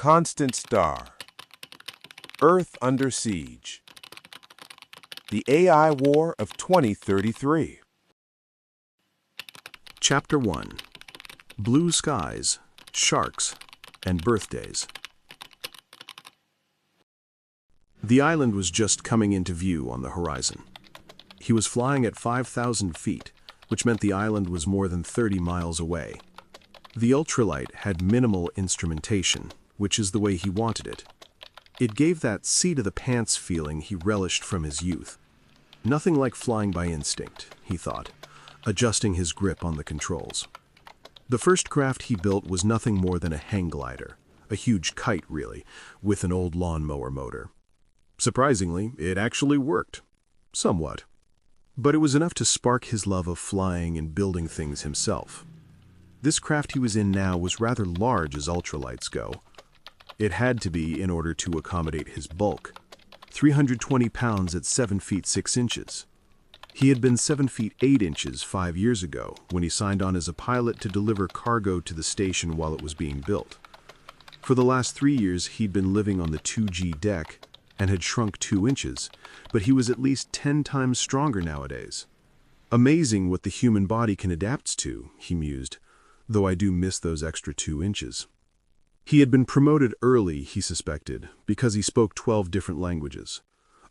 Constant Star. Earth Under Siege. The AI War of 2033. Chapter 1. Blue Skies, Sharks, and Birthdays. The island was just coming into view on the horizon. He was flying at 5,000 feet, which meant the island was more than 30 miles away. The ultralight had minimal instrumentation, which is the way he wanted it. It gave that seat-of-the-pants feeling he relished from his youth. Nothing like flying by instinct, he thought, adjusting his grip on the controls. The first craft he built was nothing more than a hang glider, a huge kite really, with an old lawnmower motor. Surprisingly, it actually worked. Somewhat. But it was enough to spark his love of flying and building things himself. This craft he was in now was rather large as ultralights go. It had to be in order to accommodate his bulk. 320 pounds at 7 feet 6 inches. He had been 7 feet 8 inches 5 years ago when he signed on as a pilot to deliver cargo to the station while it was being built. For the last 3 years he'd been living on the 2G deck and had shrunk 2 inches, but he was at least 10 times stronger nowadays. Amazing what the human body can adapt to, he mused, though I do miss those extra 2 inches. He had been promoted early, he suspected, because he spoke 12 different languages.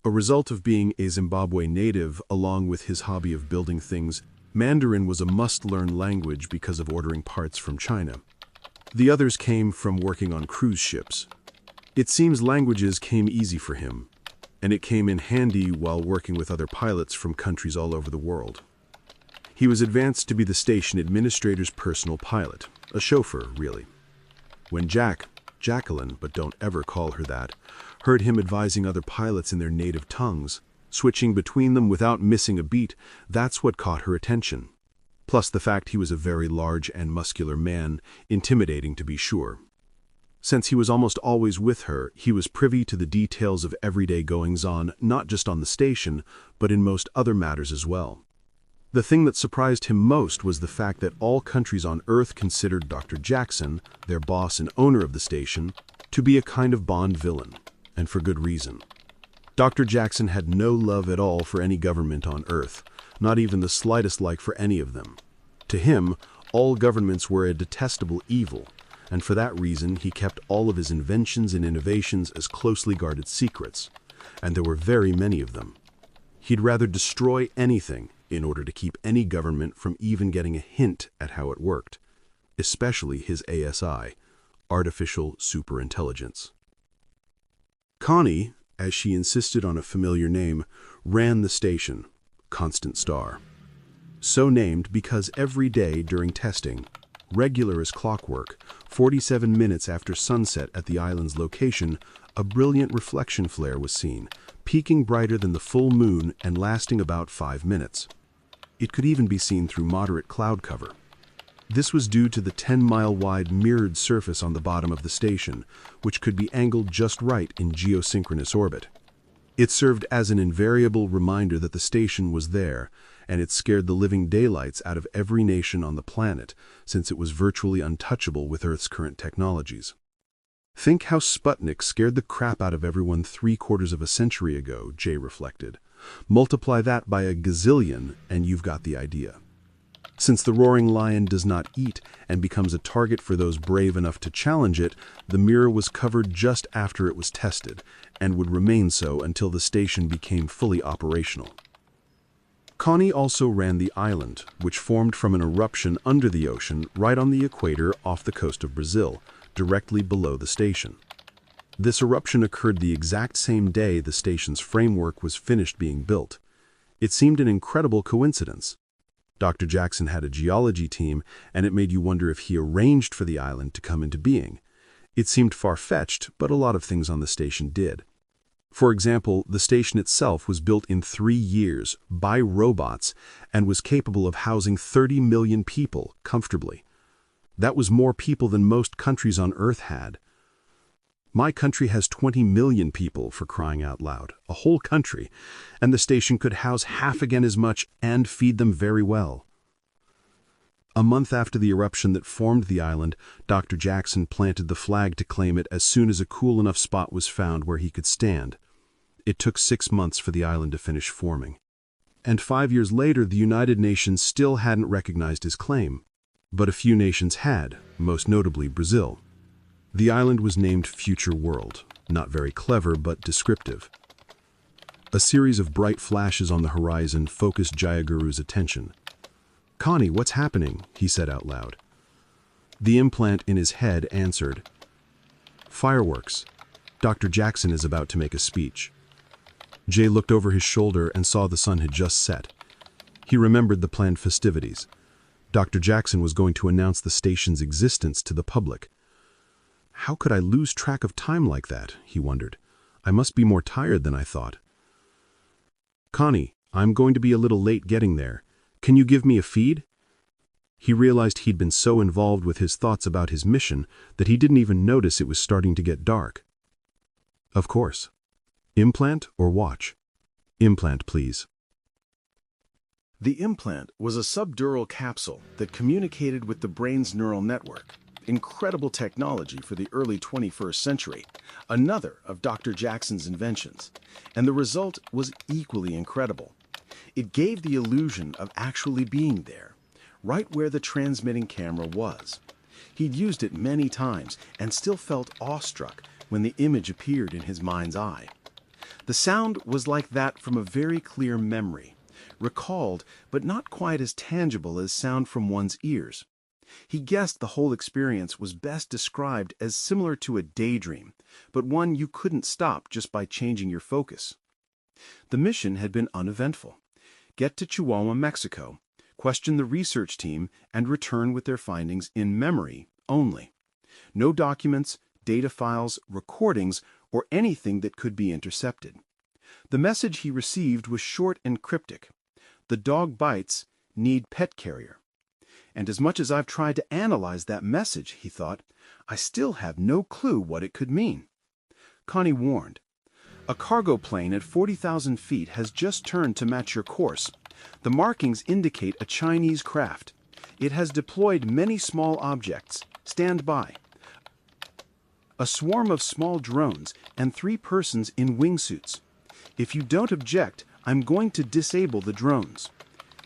A result of being a Zimbabwe native, along with his hobby of building things, Mandarin was a must-learn language because of ordering parts from China. The others came from working on cruise ships. It seems languages came easy for him, and it came in handy while working with other pilots from countries all over the world. He was advanced to be the station administrator's personal pilot, a chauffeur, really. When Jacqueline, but don't ever call her that, heard him advising other pilots in their native tongues, switching between them without missing a beat, that's what caught her attention. Plus the fact he was a very large and muscular man, intimidating to be sure. Since he was almost always with her, he was privy to the details of everyday goings-on, not just on the station, but in most other matters as well. The thing that surprised him most was the fact that all countries on Earth considered Dr. Jackson, their boss and owner of the station, to be a kind of Bond villain, and for good reason. Dr. Jackson had no love at all for any government on Earth, not even the slightest like for any of them. To him, all governments were a detestable evil, and for that reason he kept all of his inventions and innovations as closely guarded secrets, and there were very many of them. He'd rather destroy anything in order to keep any government from even getting a hint at how it worked, especially his ASI, artificial superintelligence. Connie, as she insisted on a familiar name, ran the station, Constant Star. So named because every day during testing, regular as clockwork, 47 minutes after sunset at the island's location, a brilliant reflection flare was seen, peaking brighter than the full moon and lasting about 5 minutes. It could even be seen through moderate cloud cover. This was due to the 10-mile-wide mirrored surface on the bottom of the station, which could be angled just right in geosynchronous orbit. It served as an invariable reminder that the station was there, and it scared the living daylights out of every nation on the planet, since it was virtually untouchable with Earth's current technologies. Think how Sputnik scared the crap out of everyone 3/4 of a century ago, Jay reflected. Multiply that by a gazillion, and you've got the idea. Since the roaring lion does not eat and becomes a target for those brave enough to challenge it, the mirror was covered just after it was tested, and would remain so until the station became fully operational. Connie also ran the island, which formed from an eruption under the ocean right on the equator off the coast of Brazil, directly below the station. This eruption occurred the exact same day the station's framework was finished being built. It seemed an incredible coincidence. Dr. Jackson had a geology team, and it made you wonder if he arranged for the island to come into being. It seemed far-fetched, but a lot of things on the station did. For example, the station itself was built in 3 years by robots and was capable of housing 30 million people comfortably. That was more people than most countries on Earth had. My country has 20 million people, for crying out loud, a whole country, and the station could house half again as much and feed them very well. A month after the eruption that formed the island, Dr. Jackson planted the flag to claim it as soon as a cool enough spot was found where he could stand. It took 6 months for the island to finish forming. And 5 years later, the United Nations still hadn't recognized his claim. But a few nations had, most notably Brazil. The island was named Future World. Not very clever, but descriptive. A series of bright flashes on the horizon focused Jayaguru's attention. "Connie, what's happening?" he said out loud. The implant in his head answered, "Fireworks. Dr. Jackson is about to make a speech." Jay looked over his shoulder and saw the sun had just set. He remembered the planned festivities. Dr. Jackson was going to announce the station's existence to the public. How could I lose track of time like that, he wondered. I must be more tired than I thought. "Connie, I'm going to be a little late getting there. Can you give me a feed?" He realized he'd been so involved with his thoughts about his mission that he didn't even notice it was starting to get dark. "Of course. Implant or watch?" "Implant, please." The implant was a subdural capsule that communicated with the brain's neural network. Incredible technology for the early 21st century, another of Dr. Jackson's inventions, and the result was equally incredible. It gave the illusion of actually being there, right where the transmitting camera was. He'd used it many times and still felt awestruck when the image appeared in his mind's eye. The sound was like that from a very clear memory, recalled but not quite as tangible as sound from one's ears. He guessed the whole experience was best described as similar to a daydream, but one you couldn't stop just by changing your focus. The mission had been uneventful. Get to Chihuahua, Mexico, question the research team, and return with their findings in memory only. No documents, data files, recordings, or anything that could be intercepted. The message he received was short and cryptic. "The dog bites, need pet carrier." And as much as I've tried to analyze that message, he thought, I still have no clue what it could mean. Connie warned, "A cargo plane at 40,000 feet has just turned to match your course. The markings indicate a Chinese craft. It has deployed many small objects. Stand by. A swarm of small drones and 3 persons in wingsuits. If you don't object, I'm going to disable the drones."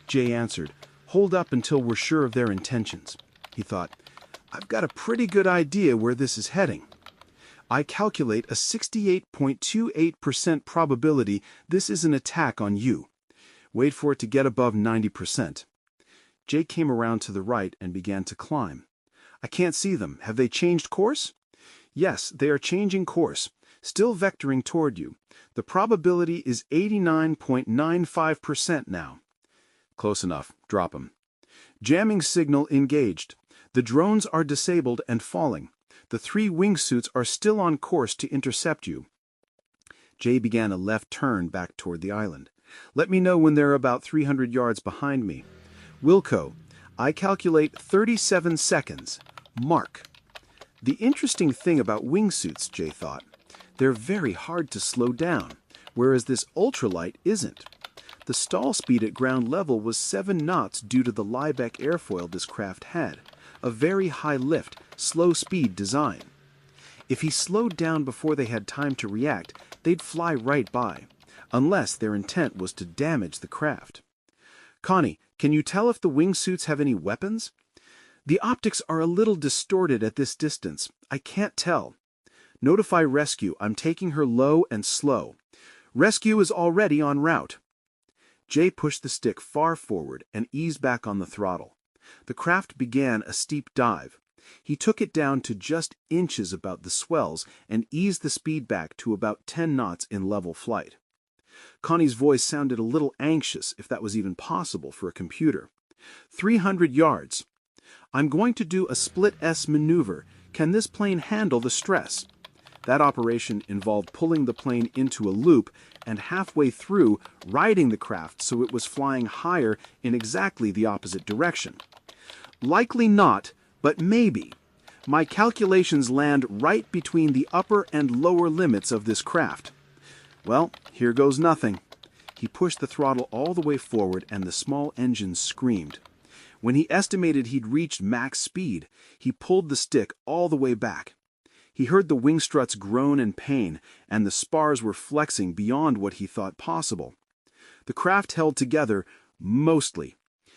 Jay answered, "Hold up until we're sure of their intentions." He thought, I've got a pretty good idea where this is heading. I calculate a 68.28% probability this is an attack on you. Wait for it to get above 90%. Jay came around to the right and began to climb. "I can't see them. Have they changed course?" "Yes, they are changing course. Still vectoring toward you. The probability is 89.95% now." "Close enough. Drop 'em." "Jamming signal engaged. The drones are disabled and falling. The 3 wingsuits are still on course to intercept you." Jay began a left turn back toward the island. "Let me know when they're about 300 yards behind me." "Wilco, I calculate 37 seconds. Mark." The interesting thing about wingsuits, Jay thought, they're very hard to slow down, whereas this ultralight isn't. The stall speed at ground level was 7 knots due to the Liebeck airfoil this craft had, a very high lift, slow speed design. If he slowed down before they had time to react, they'd fly right by, unless their intent was to damage the craft. "Connie, can you tell if the wingsuits have any weapons?" "The optics are a little distorted at this distance. I can't tell." "Notify rescue. I'm taking her low and slow." "Rescue is already en route." Jay pushed the stick far forward and eased back on the throttle. The craft began a steep dive. He took it down to just inches about the swells and eased the speed back to about 10 knots in level flight. Connie's voice sounded a little anxious, if that was even possible for a computer. 300 yards. "I'm going to do a split S maneuver. Can this plane handle the stress?" That operation involved pulling the plane into a loop and halfway through riding the craft so it was flying higher in exactly the opposite direction. "Likely not, but maybe. My calculations land right between the upper and lower limits of this craft." "Well, here goes nothing." He pushed the throttle all the way forward and the small engine screamed. When he estimated he'd reached max speed, he pulled the stick all the way back. He heard the wing struts groan in pain, and the spars were flexing beyond what he thought possible. The craft held together, mostly.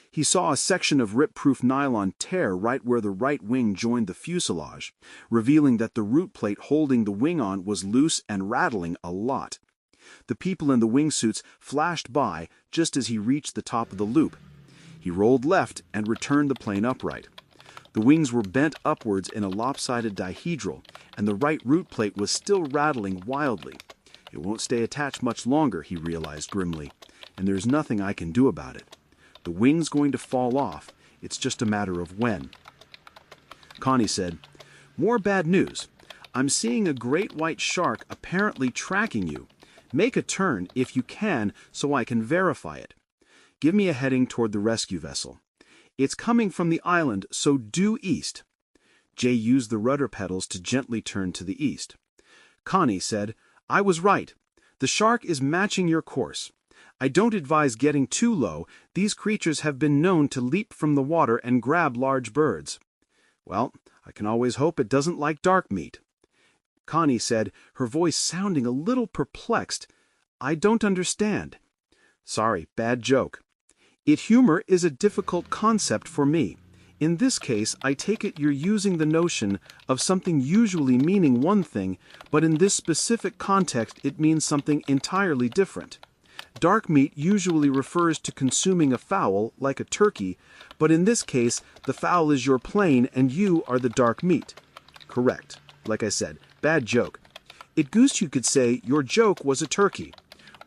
He saw a section of rip-proof nylon tear right where the right wing joined the fuselage, revealing that the root plate holding the wing on was loose and rattling a lot. The people in the wingsuits flashed by just as he reached the top of the loop. He rolled left and returned the plane upright. The wings were bent upwards in a lopsided dihedral, and the right root plate was still rattling wildly. It won't stay attached much longer, he realized grimly, and there's nothing I can do about it. The wing's going to fall off. It's just a matter of when. Connie said, "More bad news. I'm seeing a great white shark apparently tracking you. Make a turn, if you can, so I can verify it. Give me a heading toward the rescue vessel. It's coming from the island, so due east." Jay used the rudder pedals to gently turn to the east. Connie said, "I was right. The shark is matching your course. I don't advise getting too low. These creatures have been known to leap from the water and grab large birds." "Well, I can always hope it doesn't like dark meat." Connie said, her voice sounding a little perplexed, "I don't understand." "Sorry, bad joke. Humor is a difficult concept for me. In this case, I take it you're using the notion of something usually meaning one thing, but in this specific context it means something entirely different. Dark meat usually refers to consuming a fowl, like a turkey, but in this case, the fowl is your plane and you are the dark meat." "Correct. Like I said, bad joke. It goose you could say your joke was a turkey."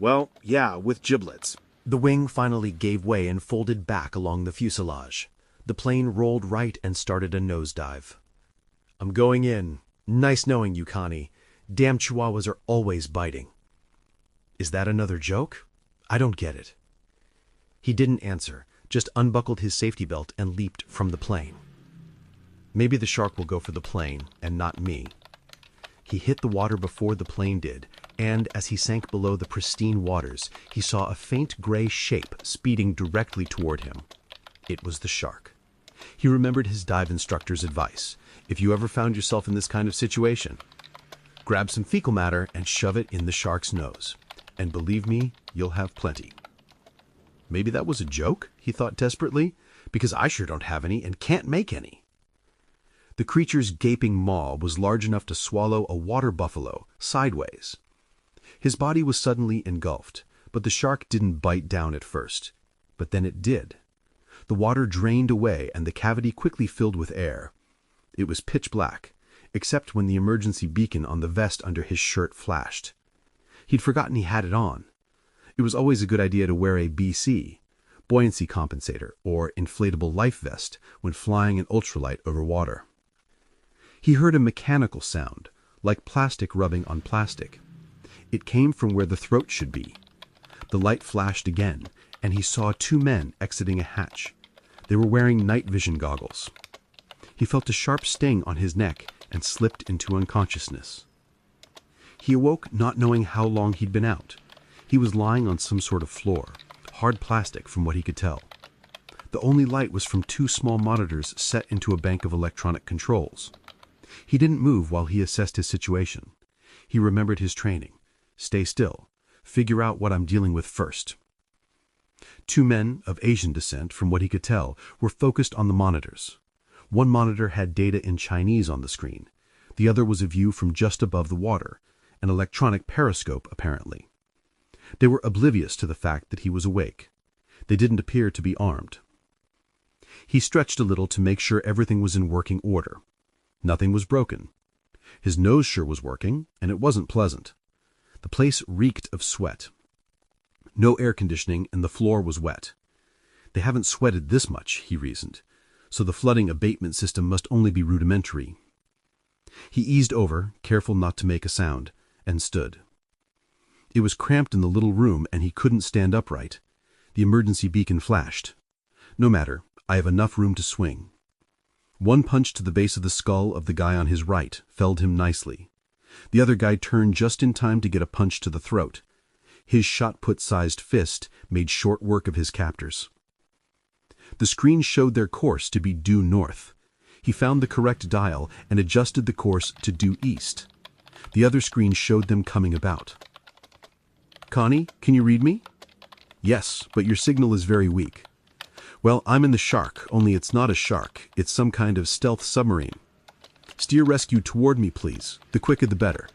"Well, yeah, with giblets." The wing finally gave way and folded back along the fuselage. The plane rolled right and started a nosedive. "I'm going in. Nice knowing you, Connie. Damn chihuahuas are always biting." "Is that another joke? I don't get it." He didn't answer, just unbuckled his safety belt and leaped from the plane. Maybe the shark will go for the plane and not me. He hit the water before the plane did, and as he sank below the pristine waters, he saw a faint gray shape speeding directly toward him. It was the shark. He remembered his dive instructor's advice. If you ever found yourself in this kind of situation, grab some fecal matter and shove it in the shark's nose. And believe me, you'll have plenty. Maybe that was a joke, he thought desperately, because I sure don't have any and can't make any. The creature's gaping maw was large enough to swallow a water buffalo, sideways. His body was suddenly engulfed, but the shark didn't bite down at first. But then it did. The water drained away and the cavity quickly filled with air. It was pitch black, except when the emergency beacon on the vest under his shirt flashed. He'd forgotten he had it on. It was always a good idea to wear a BC, buoyancy compensator, or inflatable life vest when flying in ultralight over water. He heard a mechanical sound, like plastic rubbing on plastic. It came from where the throat should be. The light flashed again, and he saw two men exiting a hatch. They were wearing night vision goggles. He felt a sharp sting on his neck and slipped into unconsciousness. He awoke not knowing how long he'd been out. He was lying on some sort of floor, hard plastic from what he could tell. The only light was from two small monitors set into a bank of electronic controls. He didn't move while he assessed his situation. He remembered his training. Stay still. Figure out what I'm dealing with first. Two men of Asian descent, from what he could tell, were focused on the monitors. One monitor had data in Chinese on the screen. The other was a view from just above the water, an electronic periscope, apparently. They were oblivious to the fact that he was awake. They didn't appear to be armed. He stretched a little to make sure everything was in working order. Nothing was broken. His nose sure was working, and it wasn't pleasant. The place reeked of sweat. No air conditioning, and the floor was wet. They haven't sweated this much, he reasoned, so the flooding abatement system must only be rudimentary. He eased over, careful not to make a sound, and stood. It was cramped in the little room, and he couldn't stand upright. The emergency beacon flashed. No matter, I have enough room to swing. One punch to the base of the skull of the guy on his right felled him nicely. The other guy turned just in time to get a punch to the throat. His shot-put-sized fist made short work of his captors. The screen showed their course to be due north. He found the correct dial and adjusted the course to due east. The other screen showed them coming about. Connie, can you read me? Yes, but your signal is very weak. Well, I'm in the Shark, only it's not a shark. It's some kind of stealth submarine. Steer rescue toward me, please. The quicker the better.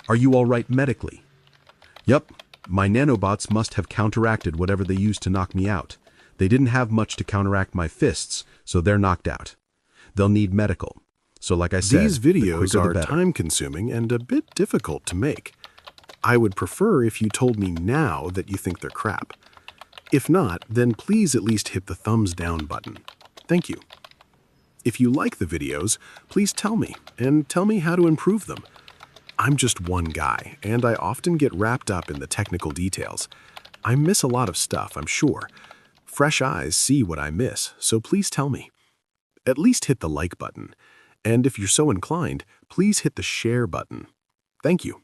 Are you all right medically? Yup. My nanobots must have counteracted whatever they used to knock me out. They didn't have much to counteract my fists, so they're knocked out. They'll need medical. So like I said, These videos the quicker are the better. time-consuming and a bit difficult to make. I would prefer if you told me now that you think they're crap. If not, then please at least hit the thumbs down button. Thank you. If you like the videos, please tell me, and tell me how to improve them. I'm just one guy, and I often get wrapped up in the technical details. I miss a lot of stuff, I'm sure. Fresh eyes see what I miss, so please tell me. At least hit the like button. And if you're so inclined, please hit the share button. Thank you.